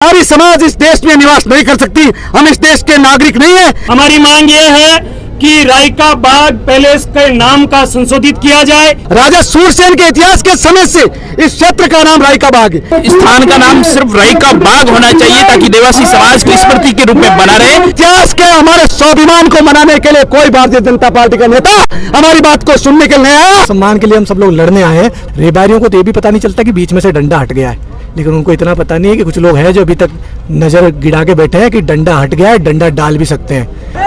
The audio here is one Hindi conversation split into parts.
हमारी समाज इस देश में निवास नहीं कर सकती। हम इस देश के नागरिक नहीं है। हमारी मांग ये है कि रायका बाग पैलेस के नाम का संशोधित किया जाए। राजा सूरसेन के इतिहास के समय से इस क्षेत्र का नाम रायका बाग है। स्थान का नाम सिर्फ रायका बाग होना चाहिए ताकि देवासी समाज की स्मृति के रूप में बना रहे। इतिहास के हमारे स्वाभिमान को मनाने के लिए कोई भारतीय जनता पार्टी का नेता हमारी बात को सुनने के लिए आया। सम्मान के लिए हम सब लोग लड़ने आए हैं। रेबारियों को तो ये भी पता नहीं चलता कि बीच में से डंडा हट गया है, लेकिन उनको इतना पता नहीं है कि कुछ लोग हैं जो अभी तक नजर गिरा के बैठे हैं कि डंडा हट गया है, डंडा डाल भी सकते हैं।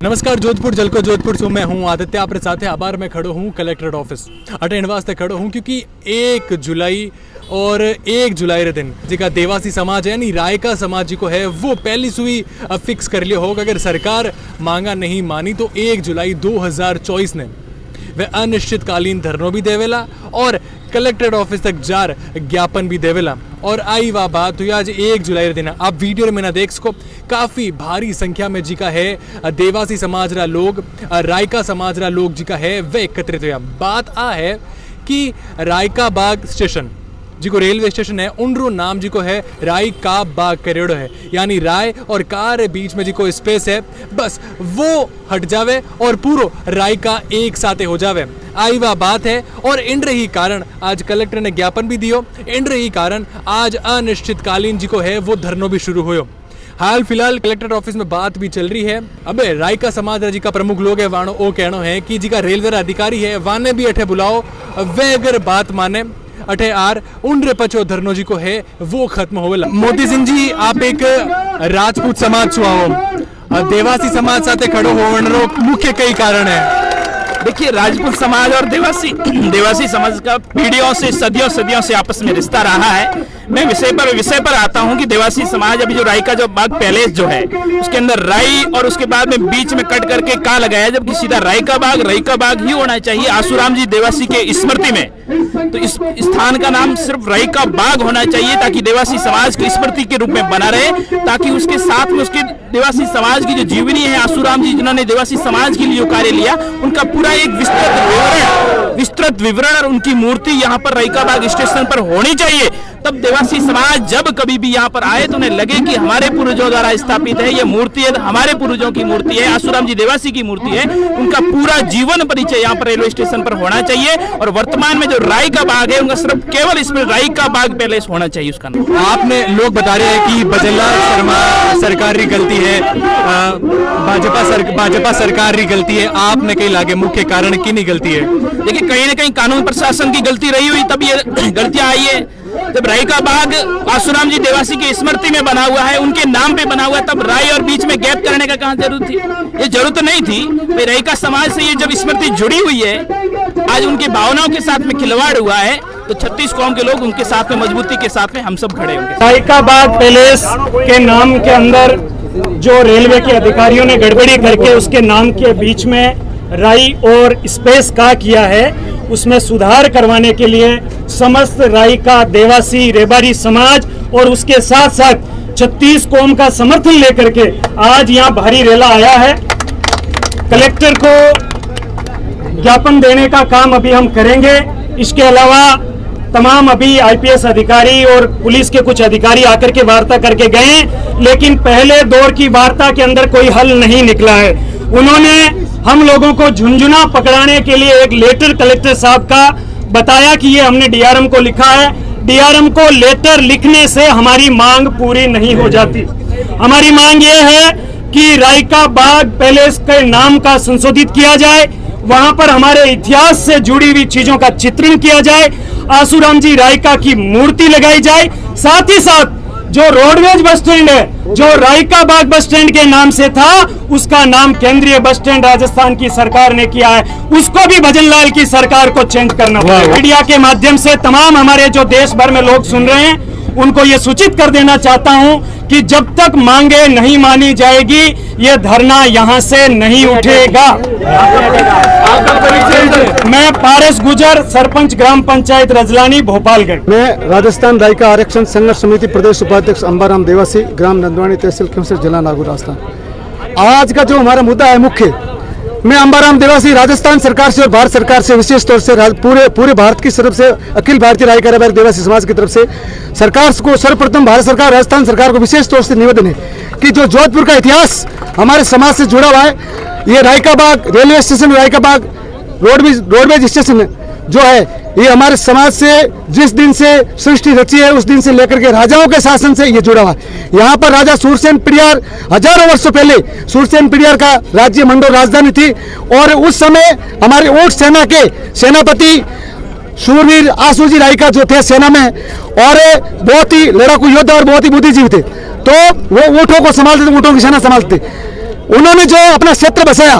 नमस्कार, जोधपुर जलको जोधपुर से मैं हूं आदित्य। आपके साथ है आबार में खड़ो हूं कलेक्ट्रेट ऑफिस अटेंड वास्ते खड़ो हूं क्योंकि 1 जुलाई और 1 जुलाई रे दिन जिका देवासी समाज है यानी रायका समाज जी को है वो पहली सुई फिक्स कर लिया होगा। अगर सरकार मांगा नहीं मानी तो 1 जुलाई 2024 ने वह अनिश्चितकालीन धरनो भी देवेला और कलेक्ट्रेट ऑफिस तक जार ज्ञापन भी देवेला। और आई वाह बात हुई आज 1 जुलाई दिन आप वीडियो में ना देख सको काफी भारी संख्या में जी का है देवासी समाज रा लोग रायका समाज रा लोग जी का है वह एकत्रित हुआ। बात आ है कि रायका बाग स्टेशन जी को रेलवे स्टेशन है उनरो नाम जी को है रायका बाग करेड़ो है, यानी राय और कार बीच में जी को स्पेस है, बस वो हट जावे और पूरो रायका एक साथ हो जावे। आई वह बात है और इन रही कारण आज कलेक्टर ने ज्ञापन भी दियो। इन रही कारण आज अनिश्चितकालीन जी को है वो धरनो भी शुरू हुयो। हाल फिलहाल कलेक्टर ऑफिस में बात भी चल रही है। अबे रायका समाज जी का प्रमुख लोग है वाणो ओ कहनो है कि जी का रेलवे अधिकारी है वाने भी अठे बुलाओ, वे अगर बात माने अठे आर उनरे पचो धरनो जी को है वो खत्म होवेला। मोदी सिंह जी आप एक राजपूत समाज छुआ हो, देवासी समाज साथे खड़ो होवणरो मुख्य कई कारण है। देखिए, राजपूत समाज और देवासी समाज का पीढ़ियों से सदियों से आपस में रिश्ता रहा है। मैं विषय पर आता हूं कि देवासी समाज अभी जो रायका जो बाग पैलेस जो है उसके अंदर राई और उसके बाद में बीच में कट करके का लगाया, जबकि सीधा रायका बाग ही होना चाहिए आसूराम जी देवासी के स्मृति में। तो इस स्थान का नाम सिर्फ रायका बाग होना चाहिए ताकि देवासी समाज की स्मृति के रूप में बना रहे, ताकि उसके साथ में उसके देवासी समाज की जो जीवनी है आसूराम जी जिन्होंने देवासी समाज के लिए जो कार्य लिया उनका पूरा एक विस्तृत विवरण और उनकी मूर्ति यहाँ पर रायका बाग स्टेशन पर होनी चाहिए। तब देवासी समाज जब कभी भी यहाँ पर आए तो उन्हें लगे कि हमारे पूर्वजों द्वारा स्थापित है, ये मूर्ति है, हमारे पूर्वजों की मूर्ति है, आसूराम जी देवासी की मूर्ति है। उनका पूरा जीवन परिचय यहाँ पर रेलवे स्टेशन पर होना चाहिए। और वर्तमान में जो रायका बाग है उनका सिर्फ केवल इसमें रायका बाग पैलेस होना चाहिए उसका नाम। आपने लोग बता रहे हैं कि बजनलाल शर्मा सरकार की गलती है, भाजपा सरकार की गलती है, आपने कहीं लागे मुख्य कारण की नहीं गलती है? देखिए, कहीं ना कहीं कानून प्रशासन की गलती रही हुई तब ये गलतियां आई है। जब रायका बाग आसूराम जी देवासी की स्मृति में बना हुआ है, उनके नाम पे बना हुआ है, तब राय और बीच में गैप करने का कहां जरूरत थी? ये जरूरत नहीं थी भाई। रायका समाज से ये जब स्मृति जुड़ी हुई है, आज उनकी भावनाओं के साथ में खिलवाड़ हुआ है, तो 36 कौम के लोग उनके साथ में मजबूती के साथ में हम सब खड़े होंगे। रायका बाग पैलेस के नाम के अंदर जो रेलवे के अधिकारियों ने गड़बड़ी करके उसके नाम के बीच में राई और स्पेस का किया है, उसमें सुधार करवाने के लिए समस्त रायका देवासी रेबारी समाज और उसके साथ साथ 36 कौम का समर्थन लेकर के आज यहाँ भारी रैला आया है। कलेक्टर को ज्ञापन देने का काम अभी हम करेंगे। इसके अलावा तमाम अभी आईपीएस अधिकारी और पुलिस के कुछ अधिकारी आकर के वार्ता करके गए, लेकिन पहले दौर की वार्ता के अंदर कोई हल नहीं निकला है। उन्होंने हम लोगों को झुंझुना पकड़ाने के लिए एक लेटर कलेक्टर साहब का बताया कि ये हमने डीआरएम को लिखा है। डीआरएम को लेटर लिखने से हमारी मांग पूरी नहीं हो जाती। हमारी मांग ये है कि रायका बाग पैलेस के नाम का संशोधित किया जाए, वहां पर हमारे इतिहास से जुड़ी हुई चीजों का चित्रण किया जाए, आसूराम जी रायका की मूर्ति लगाई जाए, साथ ही साथ जो रोडवेज बस स्टैंड है जो रायका बाग बस स्टैंड के नाम से था उसका नाम केंद्रीय बस स्टैंड राजस्थान की सरकार ने किया है, उसको भी भजनलाल की सरकार को चेंज करना होगा। मीडिया के माध्यम से तमाम हमारे जो देश भर में लोग सुन रहे हैं उनको ये सूचित कर देना चाहता हूं कि जब तक मांगे नहीं मानी जाएगी ये धरना यहां से नहीं उठेगा। मैं पारस गुजर, सरपंच ग्राम पंचायत रजलानी, भोपालगढ़। मैं राजस्थान रायका आरक्षण संघर्ष समिति प्रदेश उपाध्यक्ष अंबाराम देवासी, ग्राम नंदवानी, तहसील खिमसर, जिला नागौर, राजस्थान। आज का जो हमारा मुद्दा है मुख्य, मैं अंबाराम देवासी राजस्थान सरकार से और भारत सरकार से विशेष तौर से पूरे भारत की तरफ से अखिल भारतीय राय कारोबार देवासी समाज की तरफ से सरकार को सर्वप्रथम भारत सरकार राजस्थान सरकार को विशेष तौर से निवेदन है कि जो जोधपुर का इतिहास हमारे समाज से जुड़ा हुआ है, ये Raikabagh railway station, Raikabagh roadways station जो है, ये हमारे समाज से जिस दिन से सृष्टि रची है उस दिन से लेकर के राजाओं के शासन से ये जुड़ा हुआ है। यहाँ पर राजा सूरसेन पिड़ियार हजारों वर्षों पहले सूरसेन पिड़ियार का राज्य मंडोर राजधानी थी और उस समय हमारे ऊंट सेना के सेनापति शूरवीर आसूजी रायका जो थे सेना में और बहुत ही लड़ाकू योद्धा और बहुत ही बुद्धिजीवी थे, तो वो ऊँटों को संभालते थे, ऊँटों की सेना संभालते। उन्होंने जो अपना क्षेत्र बसाया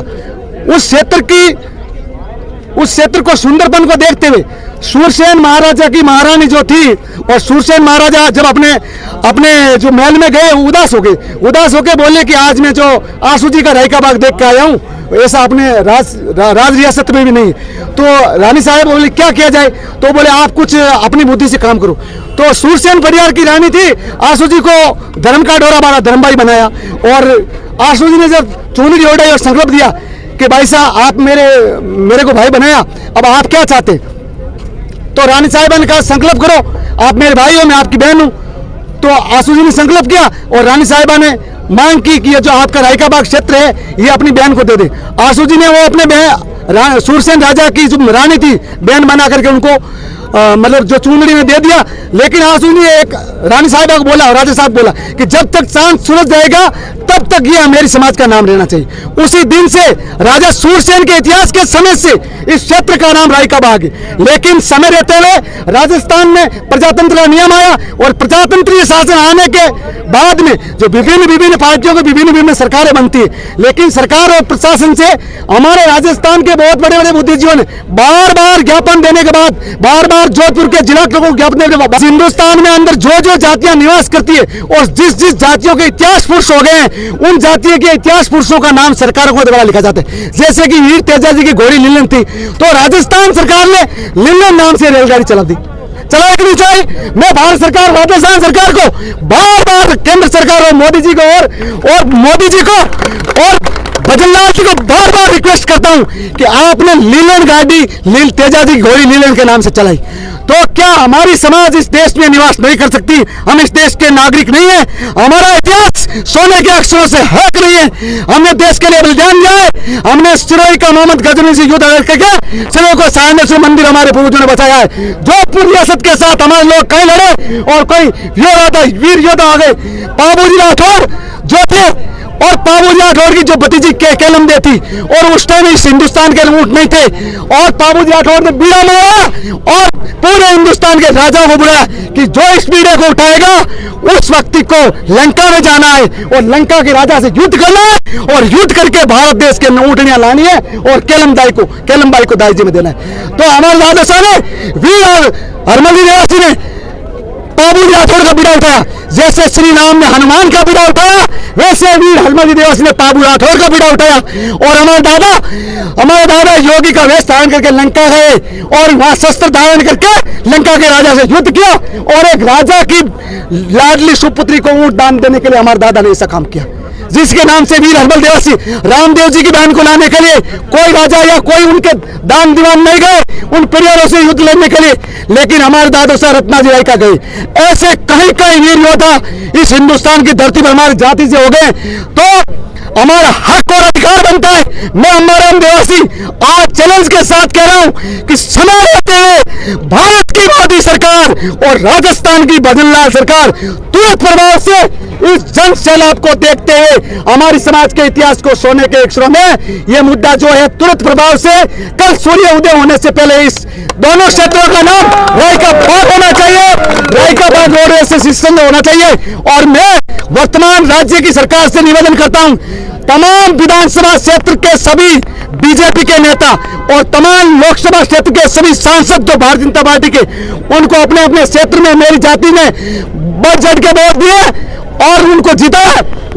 उस क्षेत्र को सुंदरपन को देखते हुए सूरसेन महाराजा की महारानी जो थी, और सूरसेन महाराजा जब अपने जो महल में गए उदास हो गए बोले कि आज मैं जो आसूजी का रायकाबाग देख के आया हूँ, ऐसा अपने राज रियासत में भी नहीं। तो रानी साहब बोले क्या किया जाए, तो बोले आप कुछ अपनी बुद्धि से काम करो। तो सूरसेन परिवार की रानी थी, आसूजी को धर्म का डोरा बांधा, धर्मभाई बनाया, और आसूजी ने जब चुनरी ओढ़ाई और संकल्प दिया कि भाई साहब आप मेरे को भाई बनाया, अब आप क्या चाहते, तो रानी साहिबा ने कहा संकल्प करो, आप मेरे भाई हो, मैं आपकी बहन हूं। तो आसूजी ने संकल्प किया और रानी साहिबा ने मांग की कि ये जो आपका रायकाबाग क्षेत्र है ये अपनी बहन को दे दे। आसूजी ने वो अपने सूरसेन राजा की जो रानी थी बहन बना करके उनको मतलब जो चुनरी में दे दिया। लेकिन आसूजी ने एक रानी साहिबा को बोला, राजा साहब बोला कि जब तक चांद सूरज जाएगा तब तक ये मेरी समाज का नाम रहना चाहिए। उसी दिन से राजा सूरसेन के इतिहास के समय से इस क्षेत्र का नाम रायकाबाग है। लेकिन समय रहते हुए राजस्थान में प्रजातंत्र का नियम आया और प्रजातंत्रीय शासन आने के बाद में जो विभिन्न पार्टियों को विभिन्न सरकारें बनती है, लेकिन सरकार और प्रशासन से हमारे राजस्थान के बहुत बड़े बड़े बुद्धिजीवियों ने बार बार ज्ञापन देने के बाद, बार बार जोधपुर के जिला लोगों को ज्ञापन देने के बाद, हिंदुस्तान में अंदर जो जातियां निवास करती है और जिस जातियों के इतिहास पुरुष हो गए हैं उन जातियों के इतिहास पुरुषों का नाम सरकार को द्वारा लिखा जाता है। जैसे कि वीर तेजाजी की घोड़ी लीलन थी, तो राजस्थान सरकार ने लीलन नाम से रेलगाड़ी चला दी, चला कि नहीं चाहिए। मैं भारत सरकार राजस्थान सरकार को बार बार केंद्र सरकार और मोदी जी को और भजनलाल जी को बार बार रिक्वेस्ट करता हूं कि आपने लीलन गाड़ी तेजाजी की घोड़ी लीलन के नाम से चलाई, तो क्या हमारी समाज इस देश में निवास नहीं कर सकती? हम इस देश के नागरिक नहीं है? हमारा इतिहास सोने के अक्षरों से हक नहीं है? हमने देश के लिए बलिदान दिया है, हमने सिरोही का मोहम्मद गजनी से युद्ध करके सिरोही को सारनेश्वर मंदिर हमारे पूर्वजों ने बचाया है। जोधपुर रियासत के साथ हमारे लोग कई लड़े और कोई वीर योद्धा आ गए। बाबूजी राठौर जो थे और बाबूजी राठौर की जो भतीजी केलमदे थी, और उस टाइम इस हिंदुस्तान के ऊंट नहीं थे, और बाबूजी राठौर ने बीड़ा मारा और पूरे हिंदुस्तान के राजाओं को बुलाया कि जो इस बीड़े को उठाएगा उस व्यक्ति को लंका में जाना है और लंका के राजा से युद्ध करना है और युद्ध करके भारत देश के ऊंटनियां लानी है और केलमबाई को दाई जी में देना है। तो हमारे दादा साहब ने वीर हरमली देवासी ने बाबूजी राठौर का बीड़ा उठाया, जैसे श्री राम ने हनुमान का बीड़ा उठाया वैसे वीर हरमली देवासी ने बाबू राठौर का बीड़ा उठाया। और हमारे दादा योगी का वेश धारण करके लंका गए और वहां शस्त्र धारण करके लंका के राजा से युद्ध किया और एक राजा की लाडली सुपुत्री को ऊंट दान देने के लिए हमारे दादा ने ऐसा काम किया, जिसके नाम से वीर हरमल देवासी रामदेव जी की बहन को लाने के लिए कोई राजा या कोई उनके दान दीवान नहीं गए उन परिवारों से युद्ध लड़ने के लिए, लेकिन हमारे दादा साहब रत्नाजी रायका गए। ऐसे कई वीर योद्धा इस हिंदुस्तान की धरती पर हमारी जाति से हो गए, तो हमारा हक और अधिकार बनता है। मैं अंबाराम देवासी आज चैलेंज के साथ कह रहा हूं कि समय रहते हुए भारत की मोदी सरकार और राजस्थान की भजनलाल सरकार तुरंत प्रभाव से इस जन सैलाब को देखते हुए हमारी समाज के इतिहास को सोने के अक्षरों में यह मुद्दा जो है तुरंत प्रभाव से कल सूर्य उदय होने से पहले इस दोनों क्षेत्रों का नाम रायकाबाग होना चाहिए, रायकाबाग रोड से सिस्टम होना चाहिए। और मैं वर्तमान राज्य की सरकार से निवेदन करता हूं, तमाम विधानसभा क्षेत्र के सभी बीजेपी के नेता और तमाम लोकसभा क्षेत्र के सभी सांसद जो भारतीय जनता पार्टी के, उनको अपने अपने क्षेत्र में मेरी जाति में बढ़ चढ़ के वोट दिए और उनको जीता।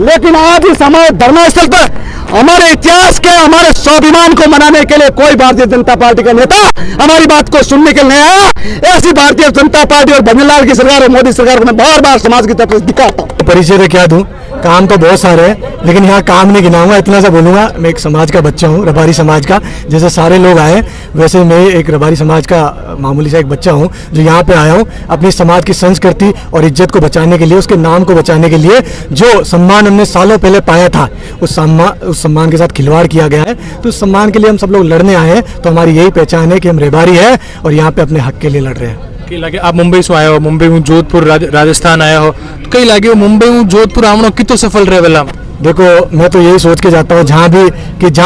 लेकिन आज इस हमारे धर्मस्थल पर हमारे इतिहास के हमारे स्वाभिमान को मनाने के लिए कोई भारतीय जनता पार्टी का नेता हमारी बात को सुनने के लिए नहीं आया। ऐसी भारतीय जनता पार्टी और भजनलाल की सरकार और मोदी सरकार को मैं बार बार समाज की तरफ से दिखाता हूँ। परिचय क्या दूं, काम तो बहुत सारे हैं, लेकिन यहाँ काम नहीं गिनाऊंगा, इतना सा बोलूँगा। मैं एक समाज का बच्चा हूँ, रबारी समाज का। जैसे सारे लोग आए वैसे मैं एक रबारी समाज का मामूली सा एक बच्चा हूँ जो यहाँ पे आया हूँ अपनी समाज की संस्कृति और इज्जत को बचाने के लिए, उसके नाम को बचाने के लिए। जो सम्मान हमने सालों पहले पाया था उस सम्मान के साथ खिलवाड़ किया गया है, तो उस सम्मान के लिए हम सब लोग लड़ने आए हैं। तो हमारी यही पहचान है कि हम रेबारी है और यहाँ पे अपने हक के लिए लड़ रहे हैं। कई लागे आप मुंबई से आया हो, मुंबई हूँ जोधपुर राजस्थान आया हो, तो कई लागे मुंबई हूँ जोधपुर आवनो कितो सफल रहे वेला। देखो मैं तो यही सोच के जाता हूँ जहाँ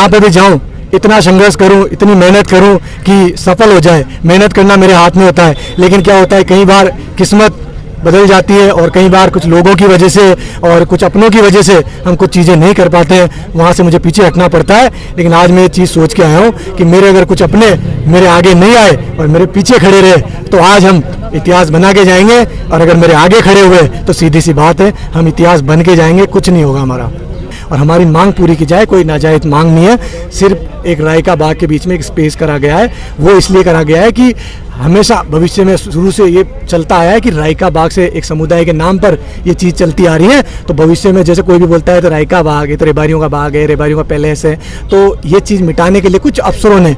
पे भी जाऊँ इतना संघर्ष करूं, इतनी मेहनत करूं कि सफल हो जाए। मेहनत करना मेरे हाथ में होता है, लेकिन क्या होता है कई बार किस्मत बदल जाती है और कई बार कुछ लोगों की वजह से और कुछ अपनों की वजह से हम कुछ चीज़ें नहीं कर पाते हैं, वहाँ से मुझे पीछे हटना पड़ता है। लेकिन आज मैं ये चीज़ सोच के आया हूँ कि मेरे अगर कुछ अपने मेरे आगे नहीं आए और मेरे पीछे खड़े रहे तो आज हम इतिहास बना के जाएंगे, और अगर मेरे आगे खड़े हुए तो सीधी सी बात है हम इतिहास बन के जाएंगे, कुछ नहीं होगा हमारा। और हमारी मांग पूरी की जाए, कोई नाजायज मांग नहीं है। सिर्फ एक रायका बाग के बीच में एक स्पेस करा गया है, वो इसलिए करा गया है कि हमेशा भविष्य में शुरू से ये चलता आया है कि रायका बाग से एक समुदाय के नाम पर ये चीज़ चलती आ रही है। तो भविष्य में जैसे कोई भी बोलता है तो रायका बाग है, तो रेबारियों का बाग है, रेबारियों का पैलेस है, तो ये चीज़ मिटाने के लिए कुछ अफसरों ने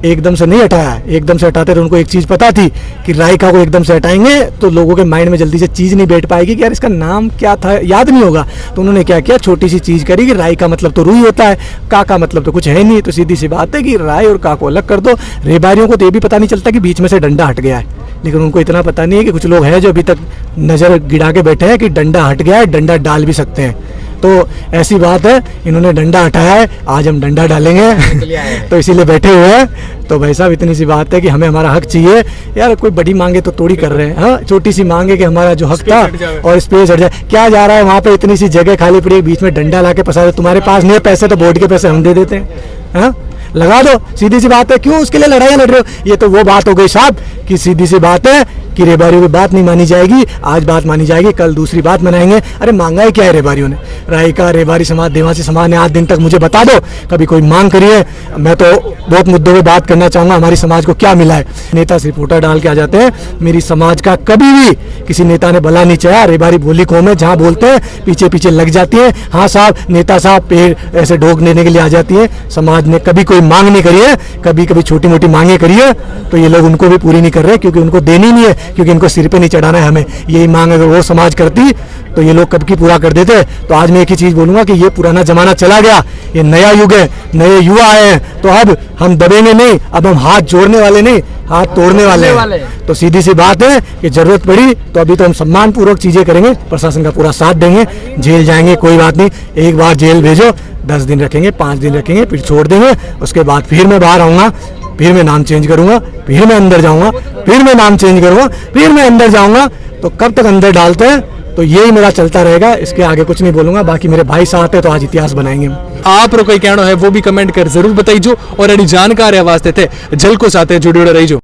एकदम से नहीं हटाया। एकदम से हटाते तो उनको एक चीज़ पता थी कि रायका को एकदम से हटाएंगे तो लोगों के माइंड में जल्दी से चीज़ नहीं बैठ पाएगी कि यार इसका नाम क्या था, याद नहीं होगा। तो उन्होंने क्या किया, छोटी सी चीज़ करी कि राय का मतलब तो रूई होता है, का मतलब तो कुछ है नहीं। तो सीधी सी बात है कि राय और का को अलग कर दो। रेबारियों को तो ये भी पता नहीं चलता कि बीच में से डंडा हट गया है, लेकिन उनको इतना पता नहीं है कि कुछ लोग हैं जो अभी तक नज़र गिरा के बैठे हैं कि डंडा हट गया है, डंडा डाल भी सकते हैं। तो ऐसी बात है, इन्होंने डंडा हटाया है, आज हम डंडा डालेंगे तो इसीलिए बैठे हुए हैं। तो भाई साहब इतनी सी बात है कि हमें हमारा हक चाहिए यार। कोई बड़ी मांगे तो तोड़ी कर रहे हैं, हाँ छोटी सी मांगे कि हमारा जो हक था और स्पेस हट जाए। क्या जा रहा है वहाँ पे, इतनी सी जगह खाली पड़ी है, बीच में डंडा ला के फंसा दो। तुम्हारे पास नहीं है पैसे तो बोर्ड के पैसे हम दे देते हैं, हाँ लगा दो, सीधी सी बात है। क्यों उसके लिए लड़ाइयाँ लड़ रहे हो? ये तो वो बात हो गई साहब कि सीधी सी बात है कि रेबारियों की बात नहीं मानी जाएगी। आज बात मानी जाएगी, कल दूसरी बात मनाएंगे। अरे मांगा ही क्या है रेबारियों ने? रायका रेबारी समाज देवासी समाज ने आज दिन तक मुझे बता दो कभी कोई मांग करी है? मैं तो बहुत मुद्दों पे बात करना चाहूँगा, हमारी समाज को क्या मिला है। नेता सिर्फ फोटा डाल के आ जाते हैं। मेरी समाज का कभी भी किसी नेता ने भला नहीं चाहा। रेबारी बोली कौम है, जहाँ बोलते हैं पीछे पीछे लग जाती है। हाँ साहब, नेता साहब पेड़ ऐसे ढोक देने के लिए आ जाती है। समाज ने कभी कोई मांग नहीं करी है, कभी कभी छोटी मोटी मांगे करी है, तो ये लोग उनको भी पूरी नहीं कर रहे क्योंकि उनको देनी नहीं है, क्योंकि इनको सिर पे नहीं चढ़ाना है हमें। यही मांग अगर वो समाज करती तो ये लोग कब की पूरा कर देते। तो आज मैं एक ही चीज बोलूंगा कि ये पुराना जमाना चला गया, ये नया युग है, नए युवा आए हैं। तो अब हम दबेंगे नहीं, अब हम हाथ जोड़ने वाले नहीं, हाथ तोड़ने वाले हैं। तो सीधी सी बात है कि जरूरत पड़ी तो अभी तो हम सम्मान पूर्वक चीजें करेंगे, प्रशासन का पूरा साथ देंगे। जेल जाएंगे कोई बात नहीं, एक बार जेल भेजो, 10 दिन रखेंगे, 5 दिन रखेंगे, फिर छोड़ देंगे। उसके बाद फिर मैं बाहर आऊंगा, फिर मैं नाम चेंज करूंगा, फिर मैं अंदर जाऊंगा, फिर मैं नाम चेंज करूंगा, फिर मैं अंदर जाऊंगा। तो कब तक अंदर डालते हैं, तो यही मेरा चलता रहेगा। इसके आगे कुछ नहीं बोलूंगा। बाकी मेरे भाई साथ है तो आज इतिहास बनाएंगे। आप कोई कहना है वो भी कमेंट कर जरूर बताइए। और अड़ी जानकार वास्ते थे जलको साथ जुड़े रही।